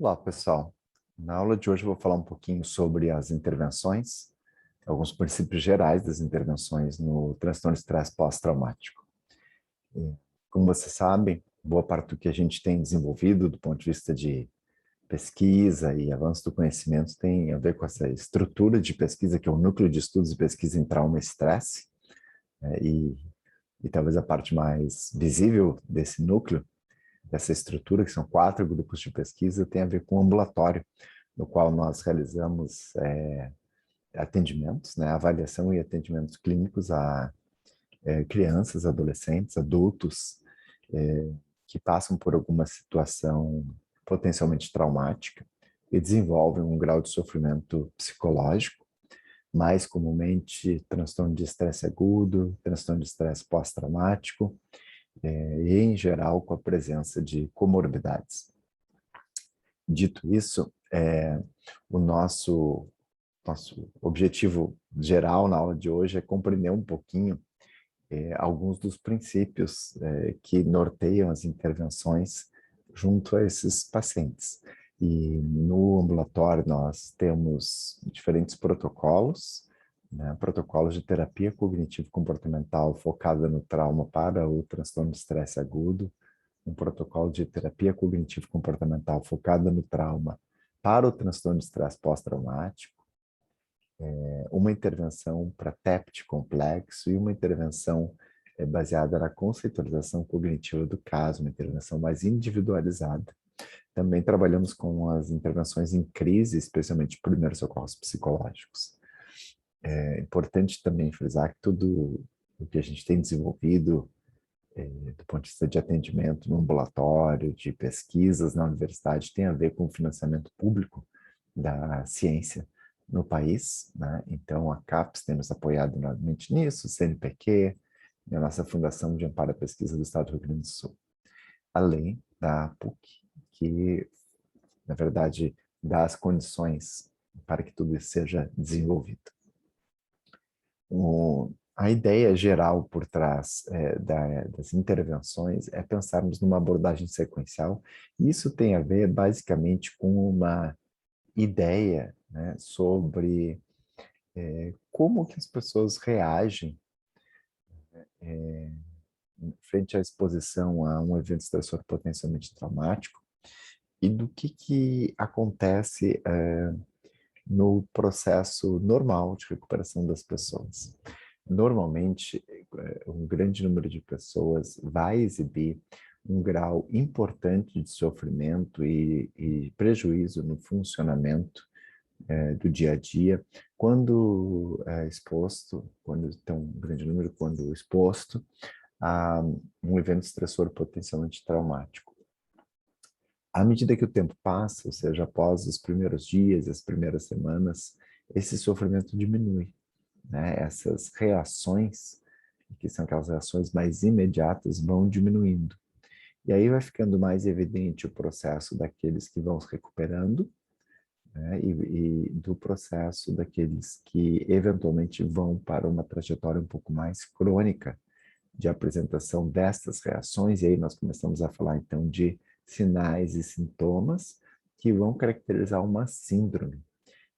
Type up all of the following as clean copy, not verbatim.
Olá, pessoal. Na aula de hoje eu vou falar um pouquinho sobre as intervenções, alguns princípios gerais das intervenções no transtorno de estresse pós-traumático. Como vocês sabem, boa parte do que a gente tem desenvolvido do ponto de vista de pesquisa e avanço do conhecimento tem a ver com essa estrutura de pesquisa, que é o Núcleo de Estudos e Pesquisa em Trauma e Estresse, e talvez a parte mais visível desse núcleo, dessa estrutura, que são 4 grupos de pesquisa, tem a ver com o ambulatório, no qual nós realizamos atendimentos, né, avaliação e atendimentos clínicos a crianças, adolescentes, adultos que passam por alguma situação potencialmente traumática e desenvolvem um grau de sofrimento psicológico, mais comumente transtorno de estresse agudo, transtorno de estresse pós-traumático, e em geral com a presença de comorbidades. Dito isso, o nosso objetivo geral na aula de hoje é compreender um pouquinho alguns dos princípios que norteiam as intervenções junto a esses pacientes. E no ambulatório nós temos diferentes protocolos, né, protocolos de terapia cognitivo-comportamental focada no trauma para o transtorno de estresse agudo, um protocolo de terapia cognitivo-comportamental focada no trauma para o transtorno de estresse pós-traumático, uma intervenção para TEPT complexo e uma intervenção baseada na conceitualização cognitiva do caso, uma intervenção mais individualizada. Também trabalhamos com as intervenções em crise, especialmente primeiros socorros psicológicos. É importante também frisar que tudo o que a gente tem desenvolvido do ponto de vista de atendimento no ambulatório, de pesquisas na universidade, tem a ver com o financiamento público da ciência no país, né? Então, a CAPES tem nos apoiado enormemente nisso, o CNPq, e a nossa Fundação de Amparo à Pesquisa do Estado do Rio Grande do Sul, além da PUC, que, na verdade, dá as condições para que tudo isso seja desenvolvido. A ideia geral por trás das intervenções é pensarmos numa abordagem sequencial. Isso tem a ver, basicamente, com uma ideia, né, sobre como que as pessoas reagem frente à exposição a um evento estressor potencialmente traumático e do que acontece no processo normal de recuperação das pessoas. Normalmente, um grande número de pessoas vai exibir um grau importante de sofrimento e prejuízo no funcionamento do dia a dia, quando exposto, quando tem um grande número, quando exposto a um evento estressor potencialmente traumático. À medida que o tempo passa, ou seja, após os primeiros dias, as primeiras semanas, esse sofrimento diminui, né? Essas reações, que são aquelas reações mais imediatas, vão diminuindo. E aí vai ficando mais evidente o processo daqueles que vão se recuperando, né? E do processo daqueles que eventualmente vão para uma trajetória um pouco mais crônica de apresentação destas reações, e aí nós começamos a falar então de sinais e sintomas que vão caracterizar uma síndrome.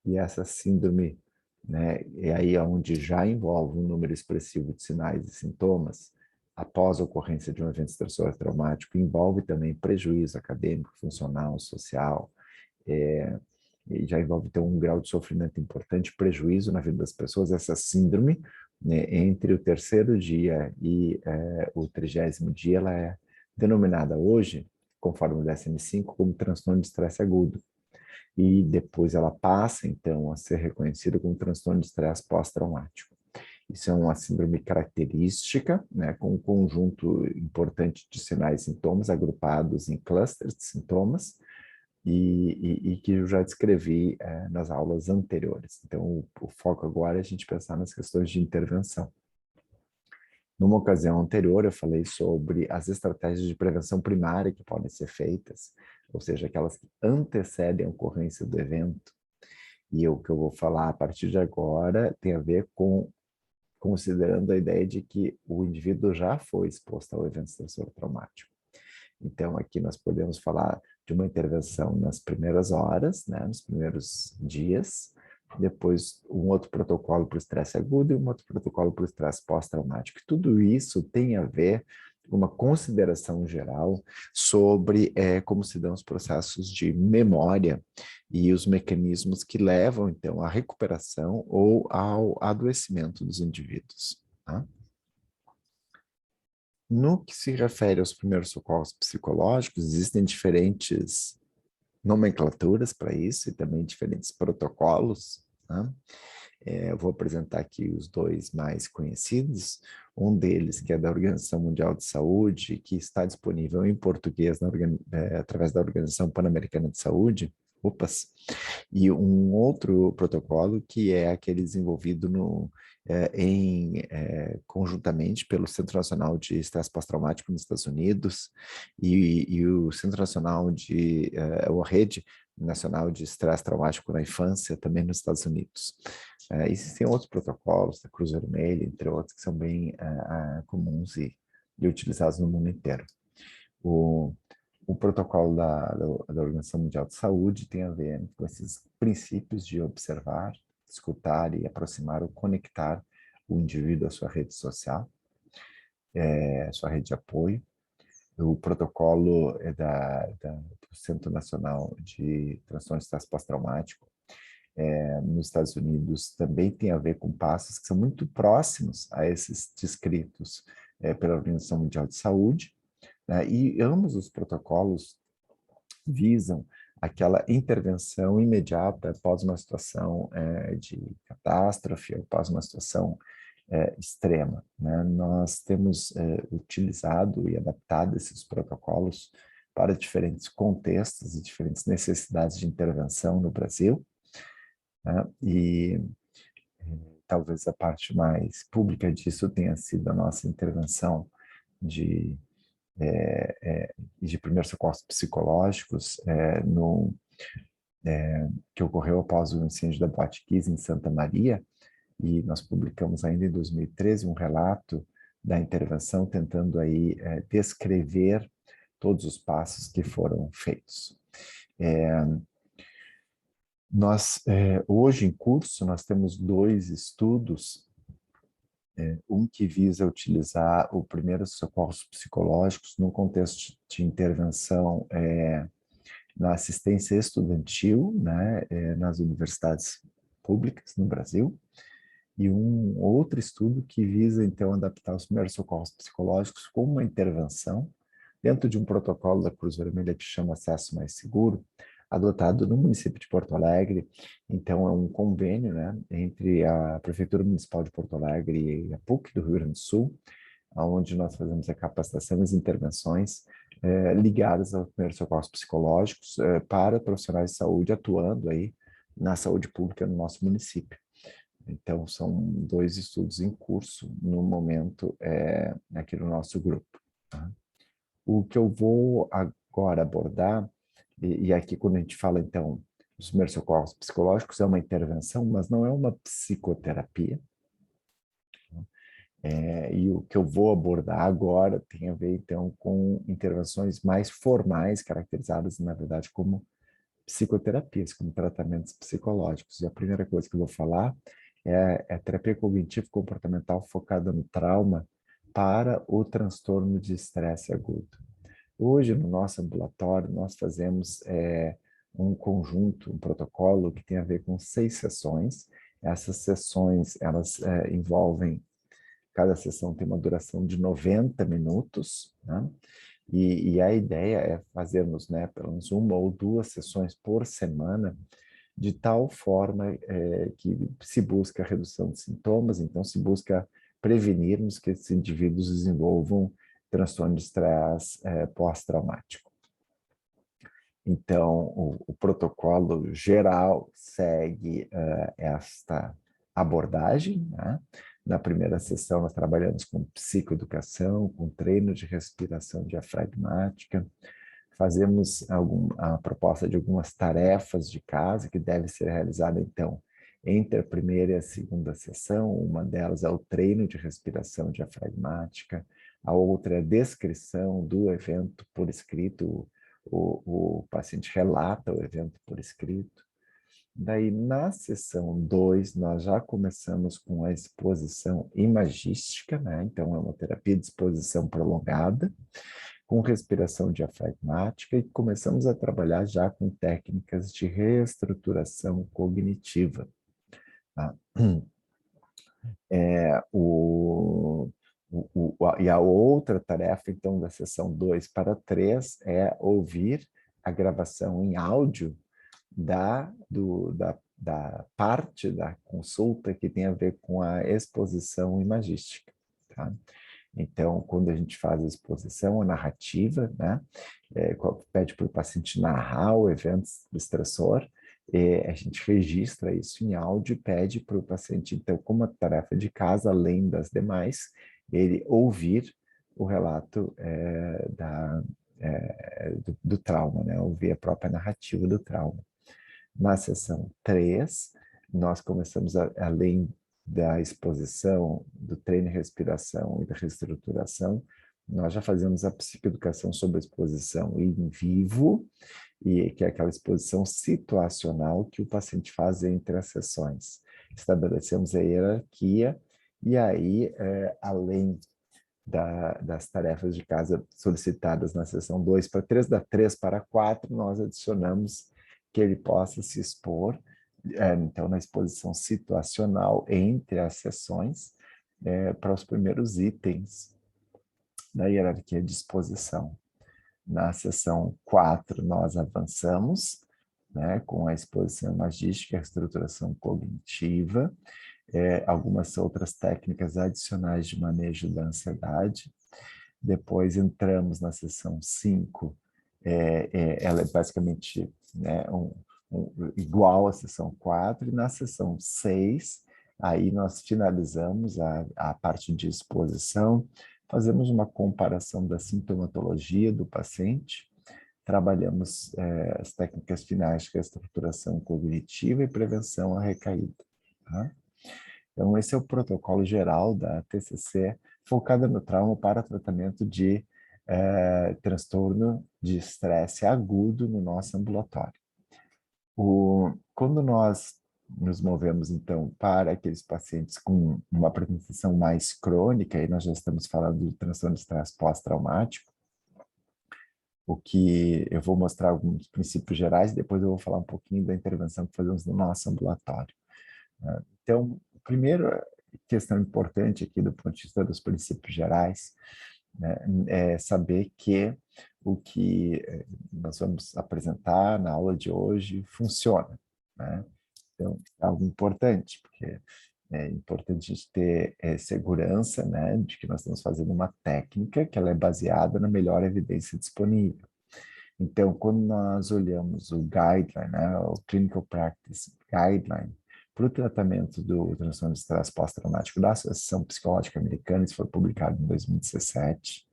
E essa síndrome, né, é aí onde já envolve um número expressivo de sinais e sintomas, após a ocorrência de um evento estressor traumático, envolve também prejuízo acadêmico, funcional, social, e já envolve ter um grau de sofrimento importante, prejuízo na vida das pessoas. Essa síndrome, né, entre o terceiro dia e o 30º dia, ela é denominada hoje, conforme o DSM-5, como transtorno de estresse agudo. E depois ela passa, então, a ser reconhecida como transtorno de estresse pós-traumático. Isso é uma síndrome característica, né, com um conjunto importante de sinais e sintomas agrupados em clusters de sintomas, e que eu já descrevi nas aulas anteriores. Então, o foco agora é a gente pensar nas questões de intervenção. Numa ocasião anterior, eu falei sobre as estratégias de prevenção primária que podem ser feitas, ou seja, aquelas que antecedem a ocorrência do evento. E o que eu vou falar a partir de agora tem a ver com considerando a ideia de que o indivíduo já foi exposto ao evento estressor traumático. Então, aqui nós podemos falar de uma intervenção nas primeiras horas, né, nos primeiros dias, depois um outro protocolo para o estresse agudo e um outro protocolo para o estresse pós-traumático. Tudo isso tem a ver com uma consideração geral sobre como se dão os processos de memória e os mecanismos que levam, então, à recuperação ou ao adoecimento dos indivíduos. Tá? No que se refere aos primeiros socorros psicológicos, existem diferentes nomenclaturas para isso e também diferentes protocolos. Tá? Eu vou apresentar aqui os dois mais conhecidos. Um deles, que é da Organização Mundial de Saúde, que está disponível em português através da Organização Pan-Americana de Saúde, OPAS, e um outro protocolo que é aquele desenvolvido conjuntamente pelo Centro Nacional de Estresse Pós-Traumático nos Estados Unidos e o Centro Nacional ou a Rede Nacional de Estresse Traumático na Infância, também nos Estados Unidos. Existem outros protocolos, da Cruz Vermelha, entre outros, que são bem comuns e utilizados no mundo inteiro. O protocolo da Organização Mundial de Saúde tem a ver com esses princípios de observar, escutar e aproximar ou conectar o indivíduo à sua rede social, sua rede de apoio. O protocolo do Centro Nacional de Transtorno de Estresse Pós-Traumático, nos Estados Unidos, também tem a ver com passos que são muito próximos a esses descritos pela Organização Mundial de Saúde, né? E ambos os protocolos visam aquela intervenção imediata após uma situação de catástrofe, ou após uma situação extrema. Né? Nós temos utilizado e adaptado esses protocolos para diferentes contextos e diferentes necessidades de intervenção no Brasil, né? E talvez a parte mais pública disso tenha sido a nossa intervenção de primeiros socorros psicológicos que ocorreu após o incêndio da Boate Kiss em Santa Maria, e nós publicamos ainda em 2013 um relato da intervenção tentando aí descrever todos os passos que foram feitos. Hoje em curso, nós temos 2 estudos, um que visa utilizar o primeiros socorros psicológicos no contexto de intervenção na assistência estudantil, né, nas universidades públicas no Brasil, e um outro estudo que visa, então, adaptar os primeiros socorros psicológicos como uma intervenção dentro de um protocolo da Cruz Vermelha que chama Acesso Mais Seguro, adotado no município de Porto Alegre. Então, é um convênio, né, entre a Prefeitura Municipal de Porto Alegre e a PUC do Rio Grande do Sul, onde nós fazemos a capacitação e as intervenções ligadas aos primeiros socorros psicológicos para profissionais de saúde atuando aí na saúde pública no nosso município. Então, são 2 estudos em curso no momento aqui no nosso grupo. Tá? O que eu vou agora abordar, e aqui quando a gente fala, então, dos primeiros socorros psicológicos, é uma intervenção, mas não é uma psicoterapia. E o que eu vou abordar agora tem a ver, então, com intervenções mais formais, caracterizadas, na verdade, como psicoterapias, como tratamentos psicológicos. E a primeira coisa que eu vou falar é terapia cognitivo-comportamental focada no trauma para o transtorno de estresse agudo. Hoje, no nosso ambulatório, nós fazemos um conjunto, um protocolo que tem a ver com 6 sessões. Essas sessões, elas envolvem, cada sessão tem uma duração de 90 minutos, né? E a ideia é fazermos, né, pelo menos 1 ou 2 sessões por semana, de tal forma que se busca a redução de sintomas, então se busca prevenirmos que esses indivíduos desenvolvam transtorno de estresse pós-traumático. Então, o protocolo geral segue esta abordagem, né? Na primeira sessão, nós trabalhamos com psicoeducação, com treino de respiração diafragmática, fazemos a proposta de algumas tarefas de casa que deve ser realizada, então, entre a primeira e a segunda sessão. Uma delas é o treino de respiração diafragmática, a outra é a descrição do evento por escrito, o paciente relata o evento por escrito. Daí, na sessão 2, nós já começamos com a exposição imagística, né? Então, é uma terapia de exposição prolongada, com respiração diafragmática, e começamos a trabalhar já com técnicas de reestruturação cognitiva. Tá? E a outra tarefa, então, da sessão 2 para 3 é ouvir a gravação em áudio da parte da consulta que tem a ver com a exposição imagística. Tá? Então, quando a gente faz a exposição, a narrativa, né, pede para o paciente narrar o evento estressor, a gente registra isso em áudio e pede para o paciente, então, como a tarefa de casa, além das demais, ele ouvir o relato do trauma, né, ouvir a própria narrativa do trauma. Na sessão 3, nós começamos, além da exposição, do treino de respiração e da reestruturação, nós já fazemos a psicoeducação sobre a exposição em vivo, e que é aquela exposição situacional que o paciente faz entre as sessões. Estabelecemos a hierarquia, e aí, além das tarefas de casa solicitadas na sessão 2 para 3, da 3 para 4, nós adicionamos que ele possa se expor, então, na exposição situacional entre as sessões, para os primeiros itens da hierarquia de exposição. Na sessão 4, nós avançamos, né, com a exposição imagística, a estruturação cognitiva, algumas outras técnicas adicionais de manejo da ansiedade. Depois entramos na sessão 5, ela é basicamente, né, igual à sessão 4, e na sessão 6, aí nós finalizamos a parte de exposição, fazemos uma comparação da sintomatologia do paciente, trabalhamos as técnicas finais de estruturação cognitiva e prevenção à recaída. Tá? Então, esse é o protocolo geral da TCC, focada no trauma para tratamento de transtorno de estresse agudo no nosso ambulatório. Quando nós nos movemos, então, para aqueles pacientes com uma apresentação mais crônica, e nós já estamos falando do transtorno de estresse pós-traumático, o que eu vou mostrar alguns princípios gerais, e depois eu vou falar um pouquinho da intervenção que fazemos no nosso ambulatório. Então, primeira questão importante aqui do ponto de vista dos princípios gerais, né, é saber que o que nós vamos apresentar na aula de hoje funciona. Né? Então, é algo importante, porque é importante a gente ter segurança, né, de que nós estamos fazendo uma técnica que ela é baseada na melhor evidência disponível. Então, quando nós olhamos o guideline, né, o Clinical Practice Guideline, para o tratamento do transtorno de estresse pós-traumático da Associação Psicológica Americana, isso foi publicado em 2017.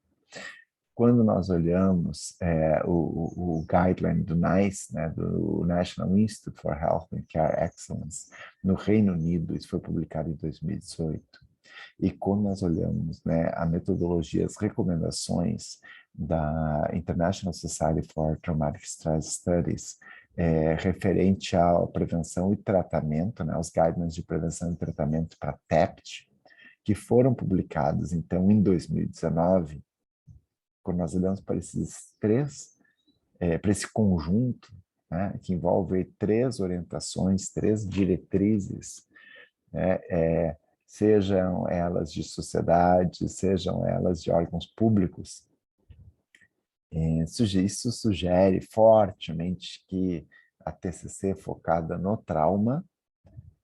Quando nós olhamos o guideline do NICE, né, do National Institute for Health and Care Excellence, no Reino Unido, isso foi publicado em 2018. E quando nós olhamos, né, a metodologia, as recomendações da International Society for Traumatic Stress Studies, referente à prevenção e tratamento, né, os guidelines de prevenção e tratamento para TEPT, que foram publicados, então, em 2019, quando nós olhamos para esses para esse conjunto, né, que envolve 3 orientações, 3 diretrizes, né, sejam elas de sociedade, sejam elas de órgãos públicos, isso sugere fortemente que a TCC focada no trauma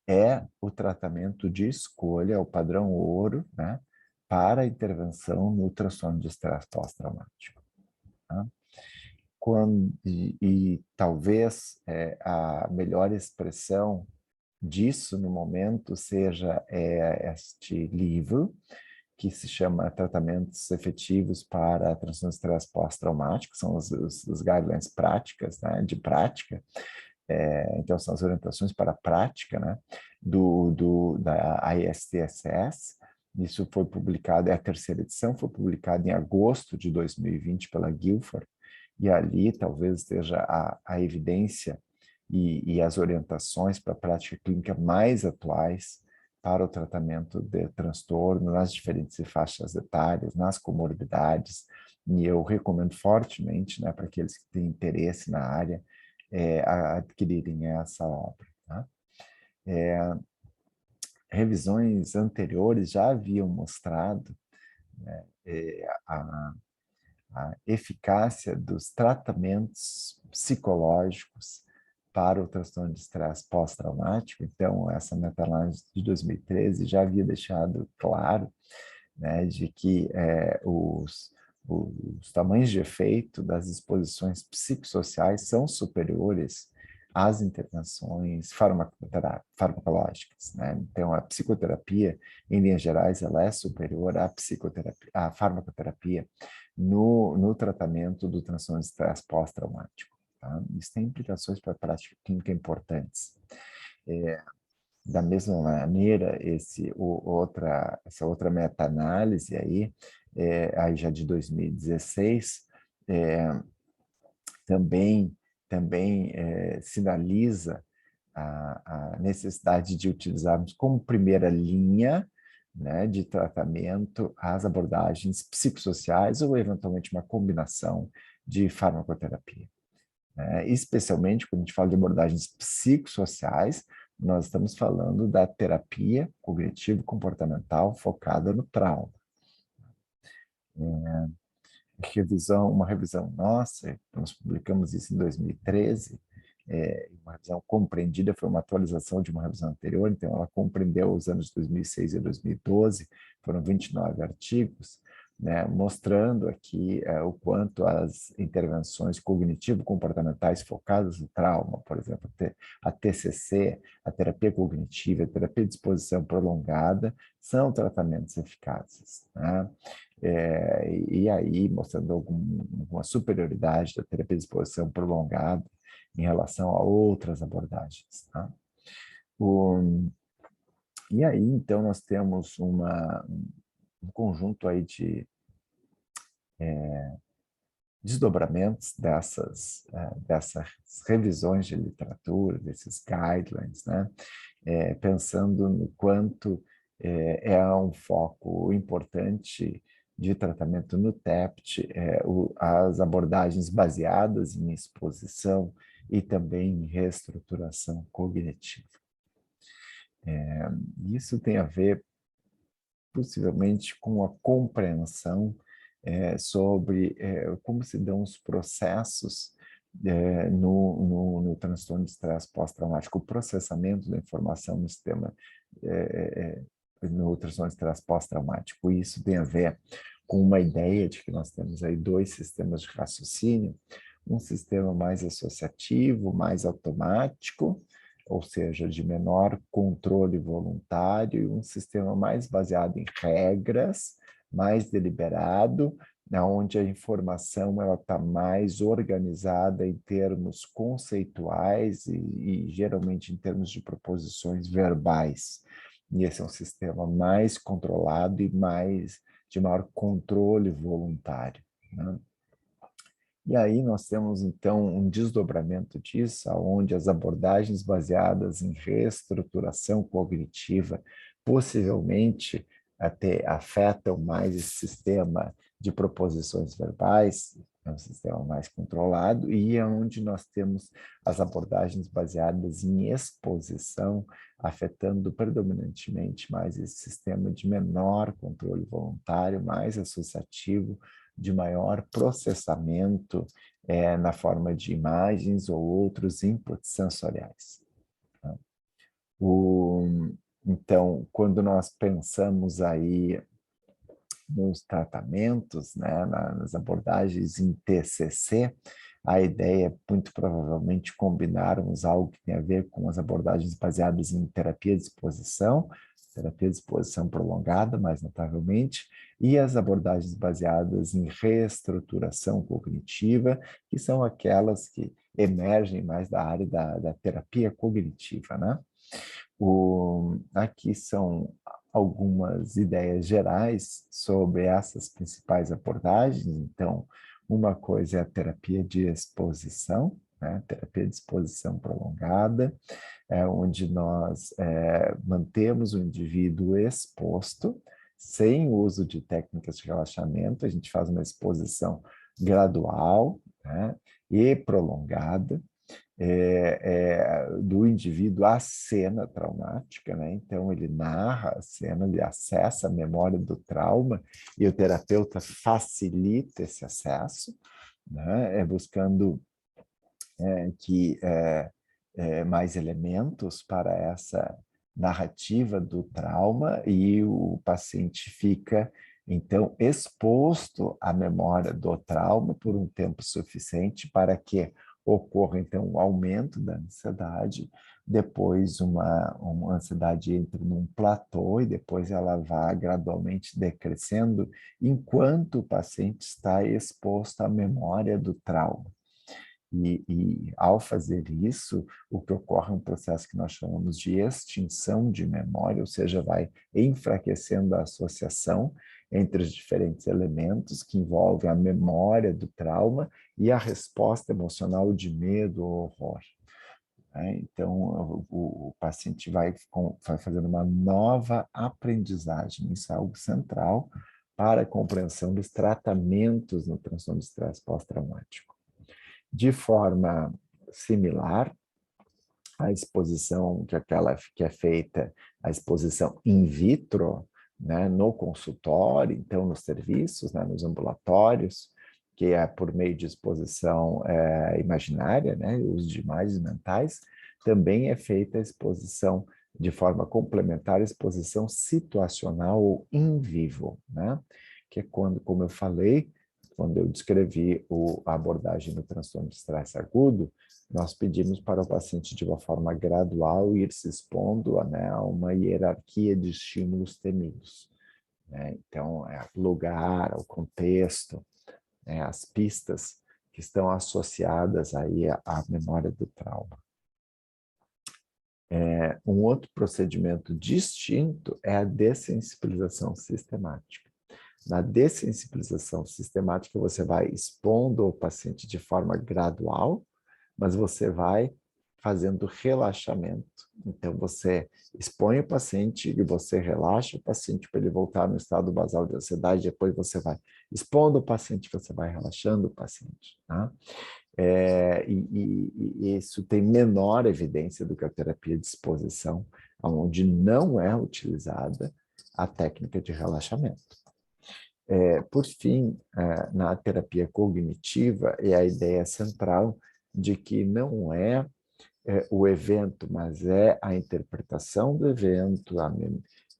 é o tratamento de escolha, o padrão ouro, né, para a intervenção no transtorno de estresse pós-traumático. Tá? E talvez a melhor expressão disso no momento seja este livro, que se chama Tratamentos Efetivos para Transtorno de Estresse Pós-Traumático, são os guidelines práticas, né, de prática, então são as orientações para a prática, né, da ISTSS, Isso foi publicado, a terceira edição foi publicada em agosto de 2020 pela Guilford, e ali talvez esteja a evidência e as orientações para a prática clínica mais atuais para o tratamento de transtorno nas diferentes faixas etárias, nas comorbidades, e eu recomendo fortemente, né, para aqueles que têm interesse na área, a adquirirem essa obra. Tá? Revisões anteriores já haviam mostrado, né, a eficácia dos tratamentos psicológicos para o transtorno de estresse pós-traumático. Então, essa meta-análise de 2013 já havia deixado claro, né, de que os tamanhos de efeito das exposições psicossociais são superiores às intervenções farmacológicas, né? Então, a psicoterapia, em linhas gerais, ela é superior à psicoterapia, à farmacoterapia no tratamento do transtorno de estresse pós-traumático. Tá? Isso tem implicações para a prática clínica importantes. Da mesma maneira, essa outra meta-análise aí já de 2016, também sinaliza a necessidade de utilizarmos como primeira linha, né, de tratamento as abordagens psicossociais ou, eventualmente, uma combinação de farmacoterapia. Especialmente quando a gente fala de abordagens psicossociais, nós estamos falando da terapia cognitivo-comportamental focada no trauma. Uma revisão nossa, nós publicamos isso em 2013, uma revisão compreendida, foi uma atualização de uma revisão anterior, então ela compreendeu os anos 2006 e 2012, foram 29 artigos, né, mostrando aqui o quanto as intervenções cognitivo-comportamentais focadas no trauma, por exemplo, a TCC, a terapia cognitiva, a terapia de exposição prolongada, são tratamentos eficazes, né? E aí mostrando alguma superioridade da terapia de exposição prolongada em relação a outras abordagens. Tá? E aí, então, nós temos um conjunto aí de desdobramentos dessas revisões de literatura, desses guidelines, né? Pensando no quanto é um foco importante de tratamento no TEPT, as abordagens baseadas em exposição e também em reestruturação cognitiva. Isso tem a ver, possivelmente, com a compreensão sobre como se dão os processos no transtorno de estresse pós-traumático, o processamento da informação no sistema, no transtorno de estresse pós-traumático. Isso tem a ver com uma ideia de que nós temos aí dois sistemas de raciocínio, um sistema mais associativo, mais automático, ou seja, de menor controle voluntário, e um sistema mais baseado em regras, mais deliberado, onde a informação está mais organizada em termos conceituais e geralmente em termos de proposições verbais. E esse é um sistema mais controlado e de maior controle voluntário, né? E aí nós temos, então, um desdobramento disso, onde as abordagens baseadas em reestruturação cognitiva possivelmente até afetam mais esse sistema de proposições verbais, é um sistema mais controlado, e é onde nós temos as abordagens baseadas em exposição, afetando predominantemente mais esse sistema de menor controle voluntário, mais associativo, de maior processamento na forma de imagens ou outros inputs sensoriais. Tá? Então, quando nós pensamos aí nos tratamentos, né, nas abordagens em TCC, a ideia é muito provavelmente combinarmos algo que tem a ver com as abordagens baseadas em terapia de exposição prolongada, mais notavelmente, e as abordagens baseadas em reestruturação cognitiva, que são aquelas que emergem mais da área da terapia cognitiva, né? Aqui são algumas ideias gerais sobre essas principais abordagens. Então, uma coisa é a terapia de exposição, né? Terapia de exposição prolongada, onde nós mantemos o indivíduo exposto, sem o uso de técnicas de relaxamento, a gente faz uma exposição gradual, né, e prolongada, do indivíduo à cena traumática, né? Então ele narra a cena, ele acessa a memória do trauma e o terapeuta facilita esse acesso, né? Buscando que mais elementos para essa narrativa do trauma e o paciente fica, então, exposto à memória do trauma por um tempo suficiente para que ocorra, então, um aumento da ansiedade, depois uma ansiedade entra num platô e depois ela vai gradualmente decrescendo enquanto o paciente está exposto à memória do trauma. Ao fazer isso, o que ocorre é um processo que nós chamamos de extinção de memória, ou seja, vai enfraquecendo a associação entre os diferentes elementos que envolvem a memória do trauma e a resposta emocional de medo ou horror. Então, o paciente vai fazendo uma nova aprendizagem. Isso é algo central para a compreensão dos tratamentos no transtorno de estresse pós-traumático. De forma similar, a exposição que é feita, a exposição in vitro, né, no consultório, então nos serviços, né, nos ambulatórios, que é por meio de exposição imaginária, né, uso de imagens mentais, também é feita a exposição de forma complementar, a exposição situacional ou in vivo, né, que é quando, como eu falei, quando eu descrevi a abordagem do transtorno de estresse agudo, nós pedimos para o paciente, de uma forma gradual, ir se expondo, né, a uma hierarquia de estímulos temidos, né? Então, o lugar, o contexto, né, as pistas que estão associadas aí à memória do trauma. Um outro procedimento distinto é a dessensibilização sistemática. Na dessensibilização sistemática, você vai expondo o paciente de forma gradual, mas você vai fazendo relaxamento. Então, você expõe o paciente e você relaxa o paciente para ele voltar no estado basal de ansiedade, depois você vai expondo o paciente, você vai relaxando o paciente. Tá? E isso tem menor evidência do que a terapia de exposição, onde não é utilizada a técnica de relaxamento. Por fim, na terapia cognitiva, é a ideia central de que não é o evento, mas é a interpretação do evento,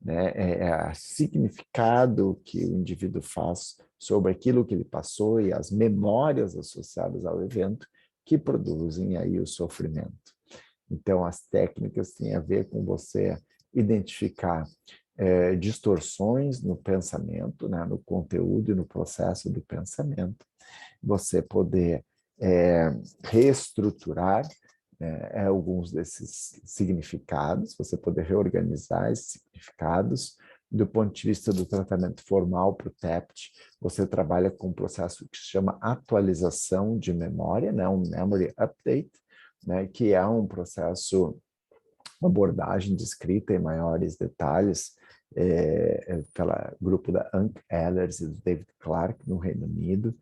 né, o significado que o indivíduo faz sobre aquilo que ele passou e as memórias associadas ao evento que produzem aí o sofrimento. Então, as técnicas têm a ver com você identificar distorções no pensamento, né, no conteúdo e no processo do pensamento, você poder reestruturar alguns desses significados, você poder reorganizar esses significados. Do ponto de vista do tratamento formal para o TEPT, você trabalha com um processo que se chama atualização de memória, né, um memory update, né, que é um processo, uma abordagem descrita em maiores detalhes pelo grupo da Anke Ehlers e do David Clark, no Reino Unido.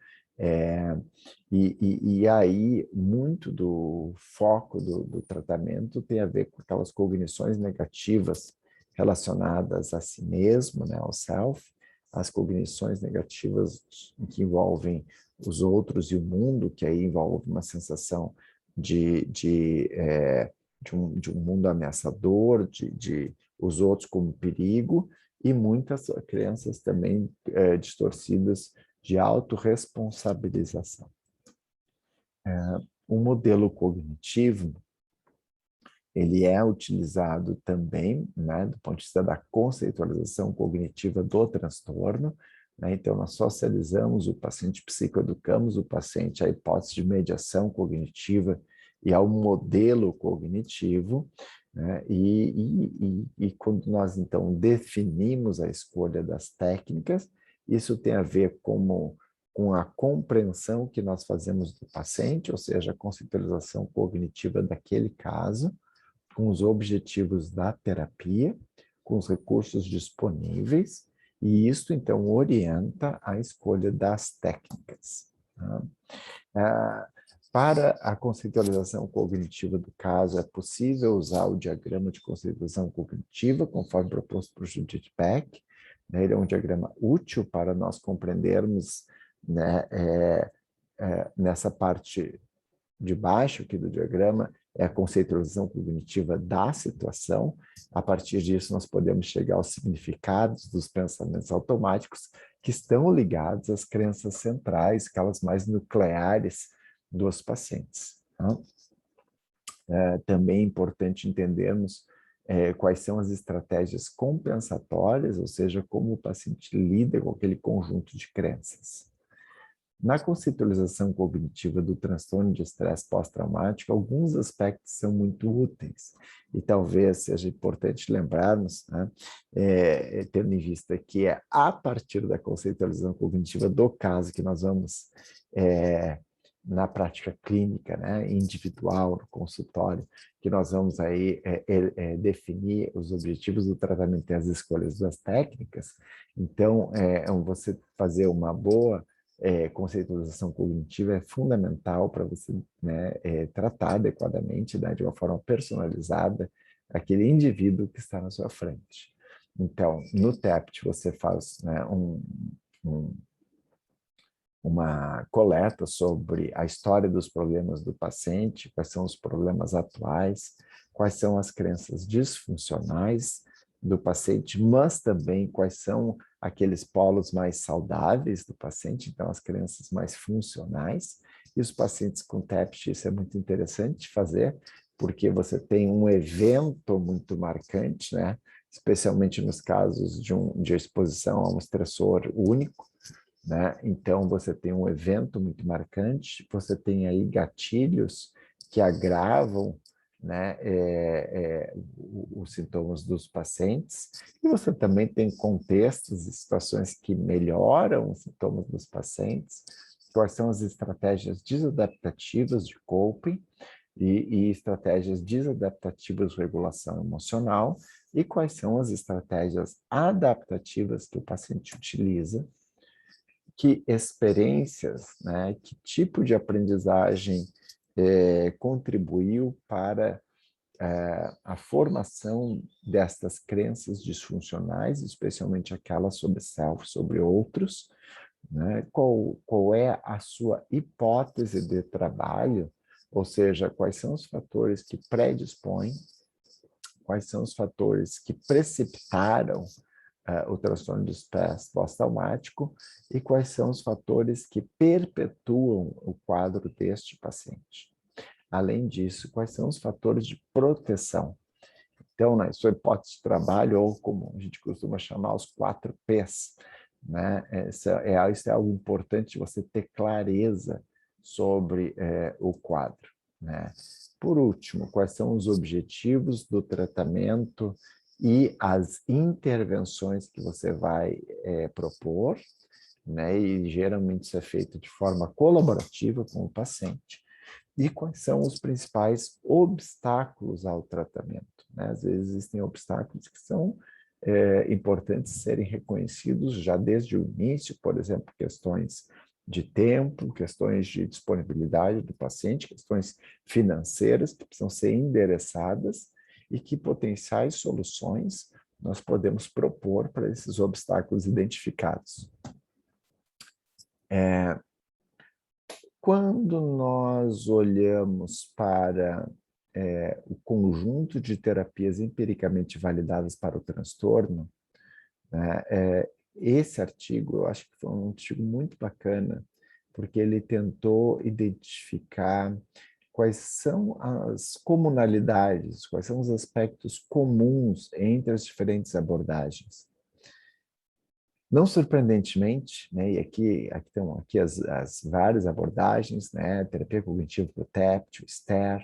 E aí, muito do foco do tratamento tem a ver com aquelas cognições negativas relacionadas a si mesmo, né, ao self, as cognições negativas que envolvem os outros e o mundo, que aí envolve uma sensação de um mundo ameaçador, de os outros como perigo, e muitas crenças também distorcidas de autorresponsabilização. O modelo cognitivo, ele é utilizado também, né, do ponto de vista da conceitualização cognitiva do transtorno, né? Então, nós socializamos o paciente, psicoeducamos o paciente à hipótese de mediação cognitiva e ao modelo cognitivo, né? E quando nós, então, definimos a escolha das técnicas, isso tem a ver com a compreensão que nós fazemos do paciente, ou seja, a conceitualização cognitiva daquele caso, com os objetivos da terapia, com os recursos disponíveis, e isso, então, orienta a escolha das técnicas. Tá? Ah, para a conceitualização cognitiva do caso, é possível usar o diagrama de conceitualização cognitiva, conforme proposto por Judith Peck. Né? Ele é um diagrama útil para nós compreendermos, né, nessa parte de baixo aqui do diagrama, é a conceitualização cognitiva da situação. A partir disso, nós podemos chegar aos significados dos pensamentos automáticos que estão ligados às crenças centrais, aquelas mais nucleares dos pacientes. Tá? Também é importante entendermos quais são as estratégias compensatórias, ou seja, como o paciente lida com aquele conjunto de crenças. Na conceitualização cognitiva do transtorno de estresse pós-traumático, alguns aspectos são muito úteis e talvez seja importante lembrarmos, né, tendo em vista que é a partir da conceitualização cognitiva do caso que nós vamos, na prática clínica, né, individual, no consultório, que nós vamos aí definir os objetivos do tratamento e as escolhas das técnicas. Então, você fazer uma boa conceitualização cognitiva é fundamental para você, né, tratar adequadamente, né, de uma forma personalizada, aquele indivíduo que está na sua frente. Então, no TEPT, você faz, né, uma coleta sobre a história dos problemas do paciente, quais são os problemas atuais, quais são as crenças disfuncionais do paciente, mas também quais são aqueles polos mais saudáveis do paciente, então as crenças mais funcionais. E os pacientes com TEPT, isso é muito interessante fazer, porque você tem um evento muito marcante, né? Especialmente nos casos de exposição a um estressor único, né? Então, você tem um evento muito marcante, você tem aí gatilhos que agravam, né, os sintomas dos pacientes, e você também tem contextos e situações que melhoram os sintomas dos pacientes, quais são as estratégias desadaptativas de coping e estratégias desadaptativas de regulação emocional, e quais são as estratégias adaptativas que o paciente utiliza, que experiências, né, que tipo de aprendizagem contribuiu para a formação destas crenças disfuncionais, especialmente aquelas sobre self, sobre outros, né? Qual é a sua hipótese de trabalho, ou seja, quais são os fatores que predispõem, quais são os fatores que precipitaram o transtorno de estresse pós-traumático e quais são os fatores que perpetuam o quadro deste paciente. Além disso, quais são os fatores de proteção? Então, na sua hipótese de trabalho, ou como a gente costuma chamar os 4 Ps, né? Isso é algo importante você ter clareza sobre o quadro, né? Por último, quais são os objetivos do tratamento e as intervenções que você vai propor, né? E geralmente isso é feito de forma colaborativa com o paciente. E quais são os principais obstáculos ao tratamento, né? Às vezes existem obstáculos que são importantes serem reconhecidos já desde o início, por exemplo, questões de tempo, questões de disponibilidade do paciente, questões financeiras que precisam ser endereçadas e que potenciais soluções nós podemos propor para esses obstáculos identificados. Quando nós olhamos para o conjunto de terapias empiricamente validadas para o transtorno, né, esse artigo, eu acho que foi um artigo muito bacana, porque ele tentou identificar quais são as comunalidades, quais são os aspectos comuns entre as diferentes abordagens. Não surpreendentemente, né, e aqui estão as várias abordagens, né, terapia cognitiva do TEPT, o STER,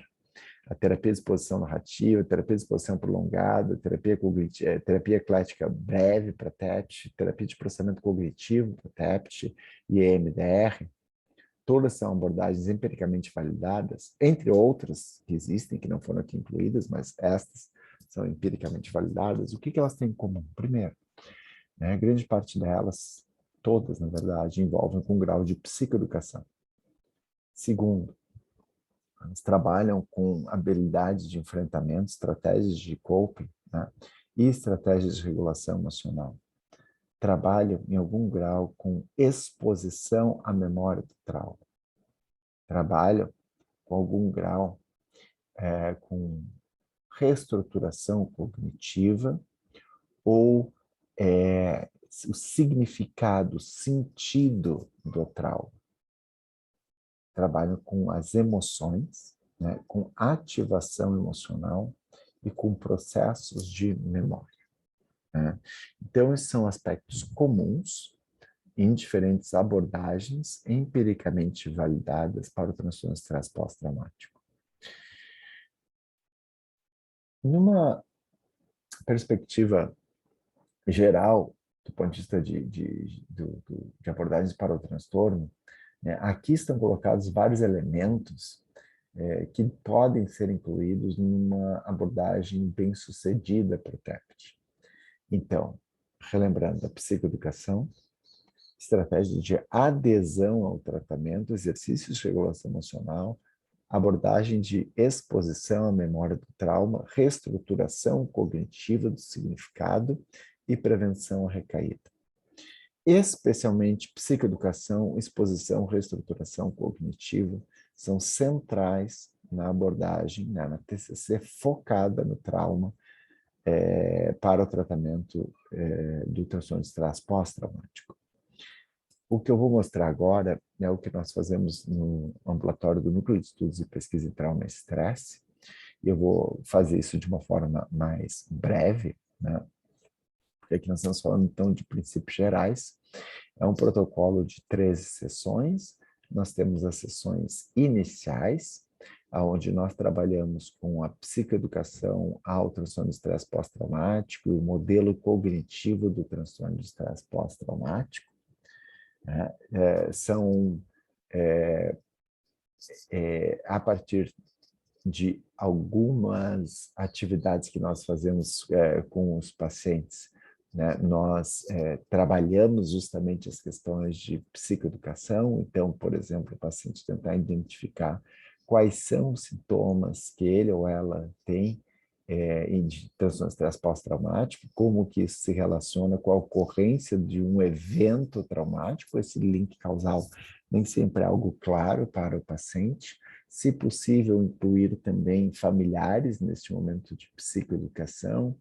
a terapia de exposição narrativa, terapia de exposição prolongada, terapia eclética breve para TEPT, terapia de processamento cognitivo para TEPT e EMDR. Todas são abordagens empiricamente validadas, entre outras que existem, que não foram aqui incluídas, mas estas são empiricamente validadas. O que elas têm em comum? Primeiro, né, grande parte delas, todas, na verdade, envolvem com grau de psicoeducação. Segundo, elas trabalham com habilidades de enfrentamento, estratégias de coping, né, e estratégias de regulação emocional. Trabalham, em algum grau, com exposição à memória do trauma. Trabalham, com algum grau, com reestruturação cognitiva ou o significado, o sentido do trauma. Trabalham com as emoções, né, com ativação emocional e com processos de memória. Né? Então, esses são aspectos comuns em diferentes abordagens empiricamente validadas para o transtorno de estresse pós-traumático. Numa perspectiva geral, do ponto de vista de abordagens para o transtorno, né, aqui estão colocados vários elementos que podem ser incluídos numa abordagem bem-sucedida para o TEPT. Então, relembrando a psicoeducação, estratégia de adesão ao tratamento, exercícios de regulação emocional, abordagem de exposição à memória do trauma, reestruturação cognitiva do significado e prevenção à recaída. Especialmente psicoeducação, exposição, reestruturação cognitiva são centrais na abordagem, né, na TCC focada no trauma para o tratamento do transtorno de estresse pós-traumático. O que eu vou mostrar agora é o que nós fazemos no ambulatório do Núcleo de Estudos e Pesquisa em Trauma e Estresse, e eu vou fazer isso de uma forma mais breve, né? Porque aqui nós estamos falando, então, de princípios gerais. É um protocolo de 13 sessões. Nós temos as sessões iniciais, onde nós trabalhamos com a psicoeducação ao transtorno de estresse pós-traumático e o modelo cognitivo do transtorno de estresse pós-traumático. São a partir de algumas atividades que nós fazemos com os pacientes, né? Nós trabalhamos justamente as questões de psicoeducação. Então, por exemplo, o paciente tentar identificar quais são os sintomas que ele ou ela tem de transtorno de estresse pós-traumático, como que isso se relaciona com a ocorrência de um evento traumático. Esse link causal nem sempre é algo claro para o paciente. Se possível, incluir também familiares neste momento de psicoeducação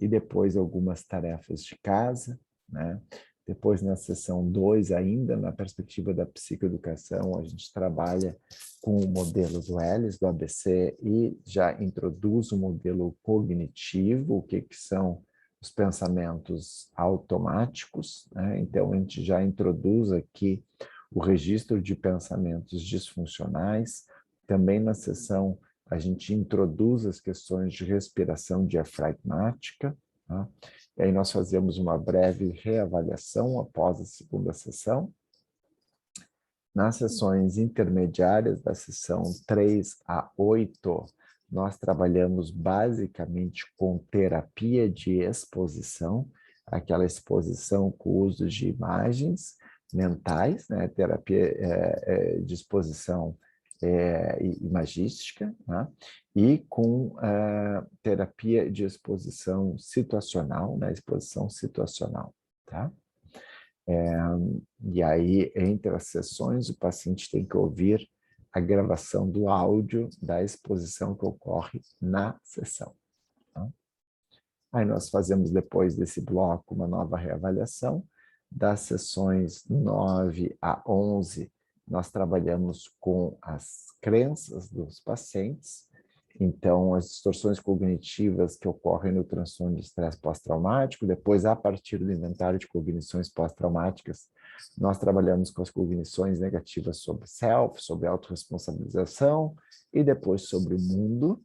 e depois algumas tarefas de casa, né? Depois, na sessão 2, ainda na perspectiva da psicoeducação, a gente trabalha com o modelo do Ellis, do ABC, e já introduz o modelo cognitivo, o que são os pensamentos automáticos, né? Então, a gente já introduz aqui o registro de pensamentos disfuncionais. Também na sessão, a gente introduz as questões de respiração diafragmática, tá? E aí nós fazemos uma breve reavaliação após a segunda sessão. Nas sessões intermediárias, da sessão 3 a 8, nós trabalhamos basicamente com terapia de exposição, aquela exposição com o uso de imagens mentais, né? Terapia de exposição imagística, né? E com terapia de exposição situacional, né? Exposição situacional, tá? E aí, entre as sessões, o paciente tem que ouvir a gravação do áudio da exposição que ocorre na sessão. Tá? Aí nós fazemos, depois desse bloco, uma nova reavaliação. Das sessões 9 a 11, nós trabalhamos com as crenças dos pacientes. Então, as distorções cognitivas que ocorrem no transtorno de estresse pós-traumático, depois, a partir do inventário de cognições pós-traumáticas, nós trabalhamos com as cognições negativas sobre self, sobre autorresponsabilização, e depois sobre o mundo,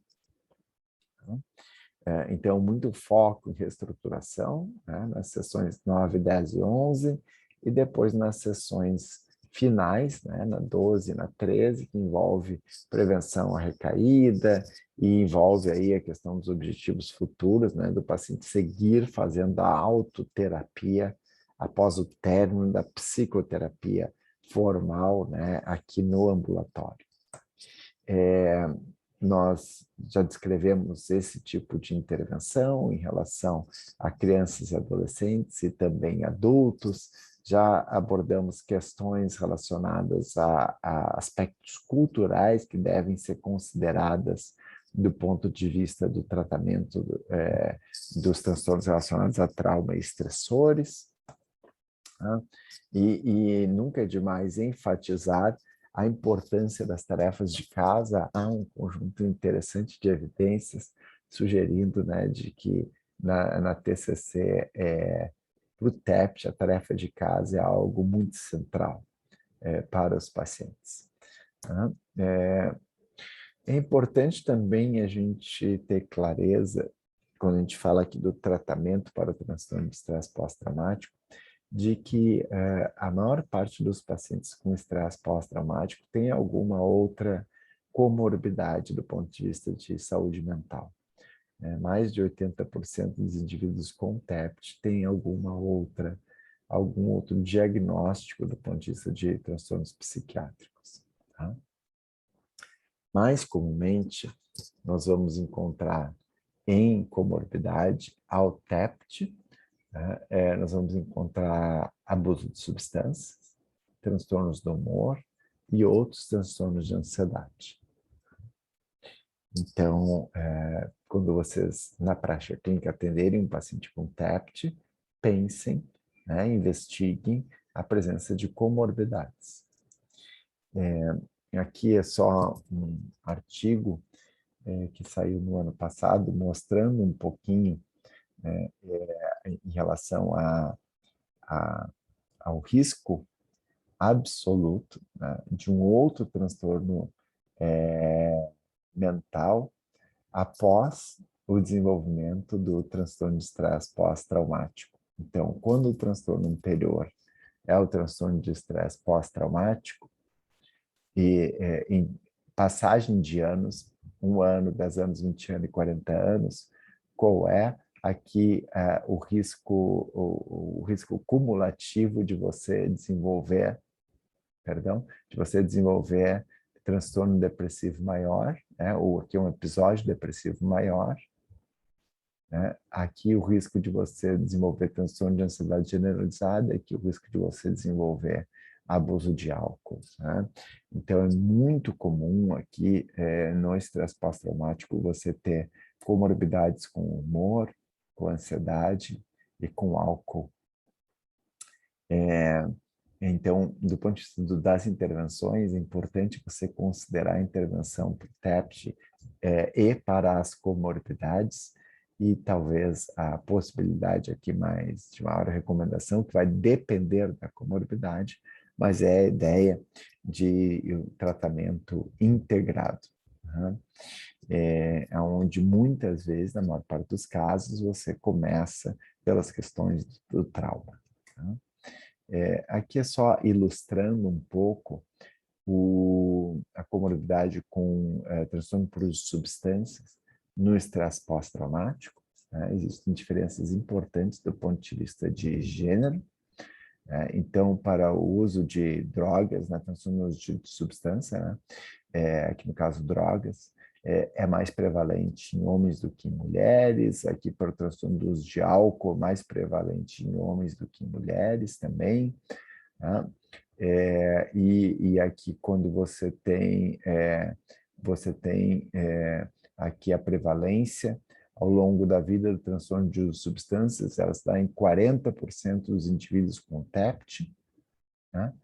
Tá? Então, muito foco em reestruturação, né, nas sessões 9, 10 e 11, e depois nas sessões finais, né, na 12 e na 13, que envolve prevenção à recaída e envolve aí a questão dos objetivos futuros, né, do paciente seguir fazendo a autoterapia após o término da psicoterapia formal, né, aqui no ambulatório. Nós já descrevemos esse tipo de intervenção em relação a crianças e adolescentes e também adultos. Já abordamos questões relacionadas a aspectos culturais que devem ser consideradas do ponto de vista do tratamento dos transtornos relacionados a trauma e estressores. Né? E nunca é demais enfatizar a importância das tarefas de casa. Há um conjunto interessante de evidências sugerindo, né, de que na TCC, para o TEPT, a tarefa de casa é algo muito central para os pacientes. Tá? É importante também a gente ter clareza, quando a gente fala aqui do tratamento para o transtorno de estresse pós-traumático, de que a maior parte dos pacientes com estresse pós-traumático tem alguma outra comorbidade do ponto de vista de saúde mental. Mais de 80% dos indivíduos com TEPT têm algum outro diagnóstico do ponto de vista de transtornos psiquiátricos. Tá? Mais comumente, nós vamos encontrar em comorbidade ao TEPT, né? Nós vamos encontrar abuso de substâncias, transtornos do humor e outros transtornos de ansiedade. Então, quando vocês, na prática clínica, atenderem um paciente com TEPT, pensem, né, investiguem a presença de comorbidades. Aqui é só um artigo que saiu no ano passado, mostrando um pouquinho em relação ao risco absoluto, né, de um outro transtorno mental após o desenvolvimento do transtorno de estresse pós-traumático. Então, quando o transtorno anterior é o transtorno de estresse pós-traumático, e em passagem de anos, 1 ano, 10 anos, 20 anos e 40 anos, qual é aqui o risco cumulativo de você desenvolver, transtorno depressivo maior, né, ou aqui um episódio depressivo maior, né? Aqui o risco de você desenvolver transtorno de ansiedade generalizada, aqui o risco de você desenvolver abuso de álcool. Né? Então é muito comum aqui no estresse pós-traumático você ter comorbidades com humor, com ansiedade e com álcool. Então, do ponto de vista das intervenções, é importante você considerar a intervenção para o TEPT e para as comorbidades, e talvez a possibilidade aqui mais de maior recomendação, que vai depender da comorbidade, mas é a ideia de um tratamento integrado. Né? Onde muitas vezes, na maior parte dos casos, você começa pelas questões do trauma. Tá? Aqui é só ilustrando um pouco a comorbidade com transtorno por uso de substâncias no estresse pós-traumático. Né? Existem diferenças importantes do ponto de vista de gênero. Então, para o uso de drogas, né, transtorno de substância, né, aqui no caso drogas, é mais prevalente em homens do que em mulheres. Aqui para o transtorno do uso de álcool, mais prevalente em homens do que em mulheres também. Né? E aqui quando você tem aqui a prevalência ao longo da vida do transtorno de uso de substâncias, ela está em 40% dos indivíduos com TEPT, né?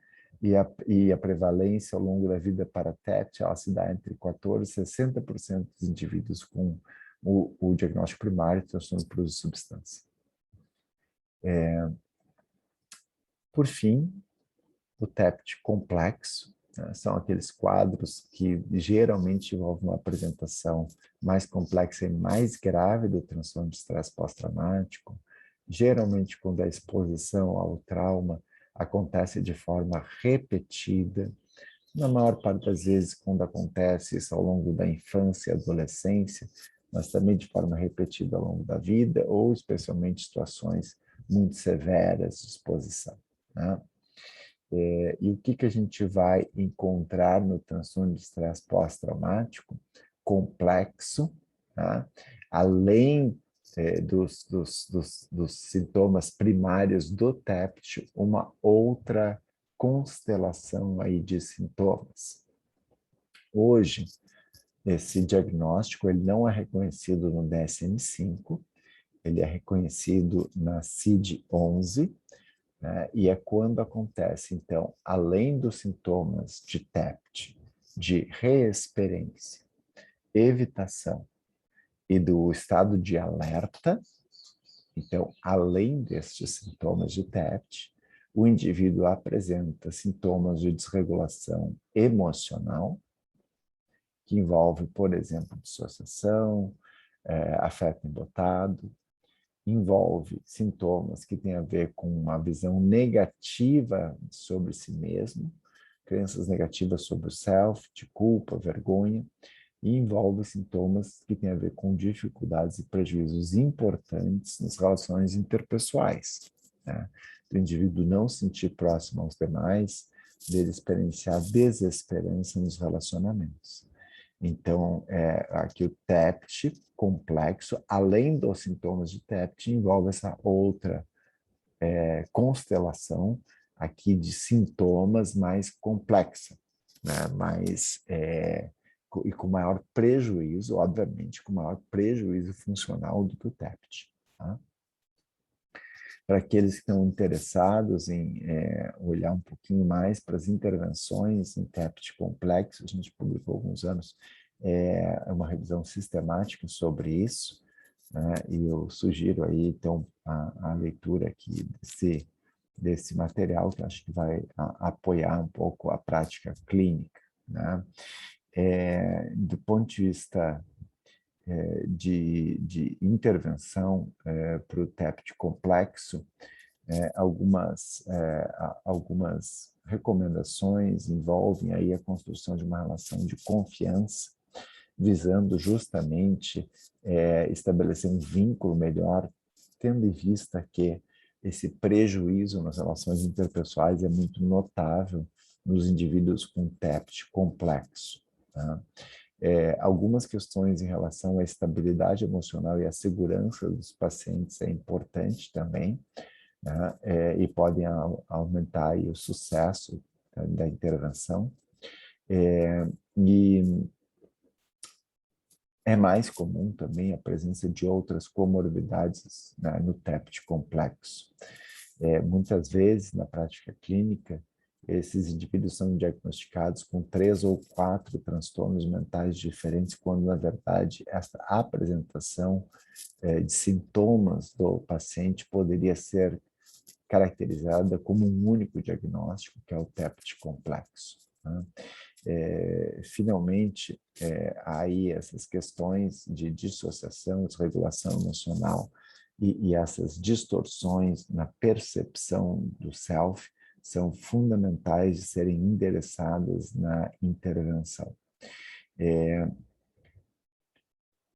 E a prevalência ao longo da vida para TEPT, ela se dá entre 14% e 60% dos indivíduos com o diagnóstico primário de transtorno por uso de substância. Por fim, o TEPT complexo, né? São aqueles quadros que geralmente envolvem uma apresentação mais complexa e mais grave do transtorno de estresse pós-traumático. Geralmente, quando a exposição ao trauma acontece de forma repetida, na maior parte das vezes, quando acontece isso ao longo da infância e adolescência, mas também de forma repetida ao longo da vida, ou especialmente situações muito severas de exposição, né? E o que a gente vai encontrar no transtorno de estresse pós-traumático? Complexo, tá? Além dos sintomas primários do TEPT, uma outra constelação aí de sintomas. Hoje, esse diagnóstico ele não é reconhecido no DSM-5, ele é reconhecido na CID-11, né? E é quando acontece, então, além dos sintomas de TEPT, de reexperiência, evitação e do estado de alerta, então, além destes sintomas de TEPT, o indivíduo apresenta sintomas de desregulação emocional, que envolve, por exemplo, dissociação, afeto embotado, envolve sintomas que têm a ver com uma visão negativa sobre si mesmo, crenças negativas sobre o self, de culpa, vergonha, e envolve sintomas que têm a ver com dificuldades e prejuízos importantes nas relações interpessoais, né? Do indivíduo não se sentir próximo aos demais, dele experienciar desesperança nos relacionamentos. Então, aqui o TEPT complexo, além dos sintomas de TEPT, envolve essa outra constelação aqui de sintomas mais complexa, né? E com maior prejuízo, obviamente, com maior prejuízo funcional do que o TEPT. Tá? Para aqueles que estão interessados em olhar um pouquinho mais para as intervenções em TEPT complexo, a gente publicou há alguns anos uma revisão sistemática sobre isso, né? E eu sugiro aí, então, a leitura aqui desse material, que eu acho que vai apoiar um pouco a prática clínica, né? Do ponto de vista de intervenção para o TEPT complexo, algumas recomendações envolvem aí a construção de uma relação de confiança, visando justamente estabelecer um vínculo melhor, tendo em vista que esse prejuízo nas relações interpessoais é muito notável nos indivíduos com TEPT complexo. Tá? Algumas questões em relação à estabilidade emocional e à segurança dos pacientes é importante também, né? E podem aumentar aí o sucesso da intervenção. E é mais comum também a presença de outras comorbidades, né, no TEPT complexo. Muitas vezes, na prática clínica, esses indivíduos são diagnosticados com 3 ou 4 transtornos mentais diferentes, quando, na verdade, essa apresentação de sintomas do paciente poderia ser caracterizada como um único diagnóstico, que é o TEPT complexo, né? Finalmente, há aí essas questões de dissociação, desregulação emocional e essas distorções na percepção do self são fundamentais de serem endereçadas na intervenção.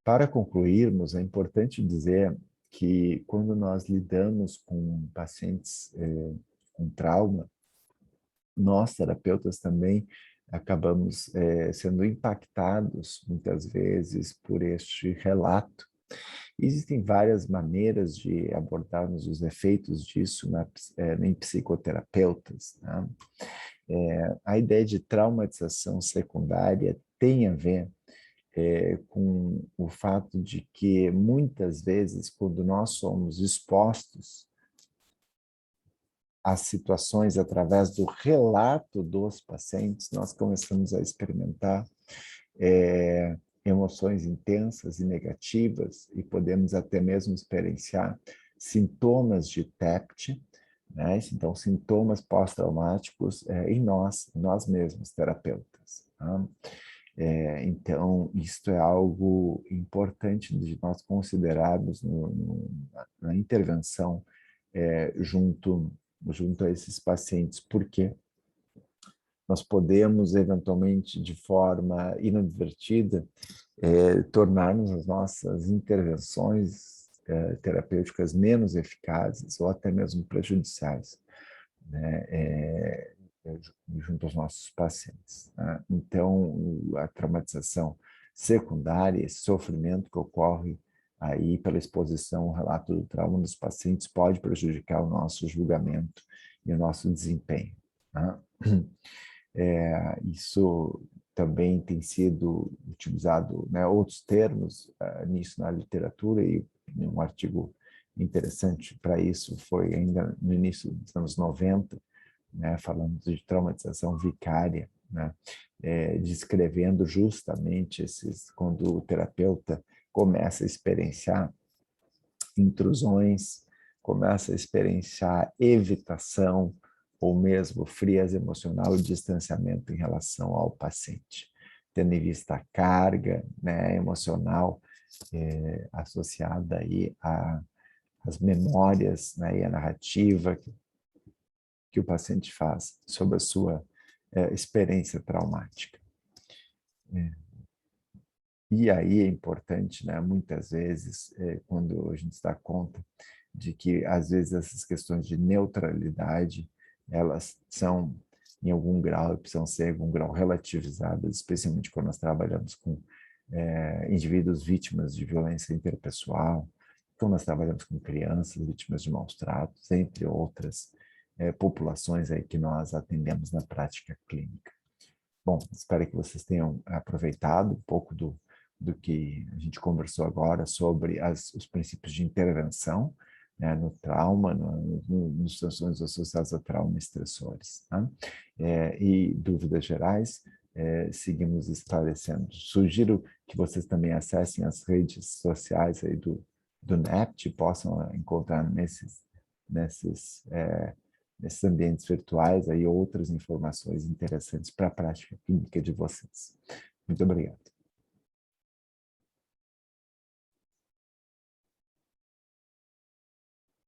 Para concluirmos, é importante dizer que quando nós lidamos com pacientes com trauma, nós, terapeutas, também acabamos sendo impactados, muitas vezes, por este relato. Existem várias maneiras de abordarmos os efeitos disso em psicoterapeutas, né? A ideia de traumatização secundária tem a ver com o fato de que, muitas vezes, quando nós somos expostos as situações através do relato dos pacientes, nós começamos a experimentar emoções intensas e negativas e podemos até mesmo experienciar sintomas de TEPT, né? Então, sintomas pós-traumáticos em nós mesmos, terapeutas. Tá? Então, isto é algo importante de nós considerarmos na intervenção junto a esses pacientes, porque nós podemos, eventualmente, de forma inadvertida, tornarmos as nossas intervenções terapêuticas menos eficazes ou até mesmo prejudiciais, né, junto aos nossos pacientes. Né? Então, a traumatização secundária, esse sofrimento que ocorre aí pela exposição ao relato do trauma dos pacientes pode prejudicar o nosso julgamento e o nosso desempenho. Né? Isso também tem sido utilizado, né, outros termos nisso na literatura, e um artigo interessante para isso foi ainda no início dos anos 90, né, falando de traumatização vicária, né, descrevendo justamente quando o terapeuta começa a experienciar intrusões, começa a experienciar evitação ou mesmo frieza emocional e distanciamento em relação ao paciente, tendo em vista a carga, né, emocional associada aí às memórias, né, e a narrativa que o paciente faz sobre a sua experiência traumática. E aí é importante, né, muitas vezes, quando a gente se dá conta de que, às vezes, essas questões de neutralidade, elas são, em algum grau, precisam ser, em algum grau, relativizadas, especialmente quando nós trabalhamos com indivíduos vítimas de violência interpessoal, quando nós trabalhamos com crianças vítimas de maus tratos, entre outras populações aí que nós atendemos na prática clínica. Bom, espero que vocês tenham aproveitado um pouco do que a gente conversou agora sobre os princípios de intervenção, né, no trauma, nos transtornos associados a trauma e estressores. Tá? E dúvidas gerais, seguimos esclarecendo. Sugiro que vocês também acessem as redes sociais aí do NEPT, possam encontrar nesses ambientes virtuais aí outras informações interessantes para a prática clínica de vocês. Muito obrigado.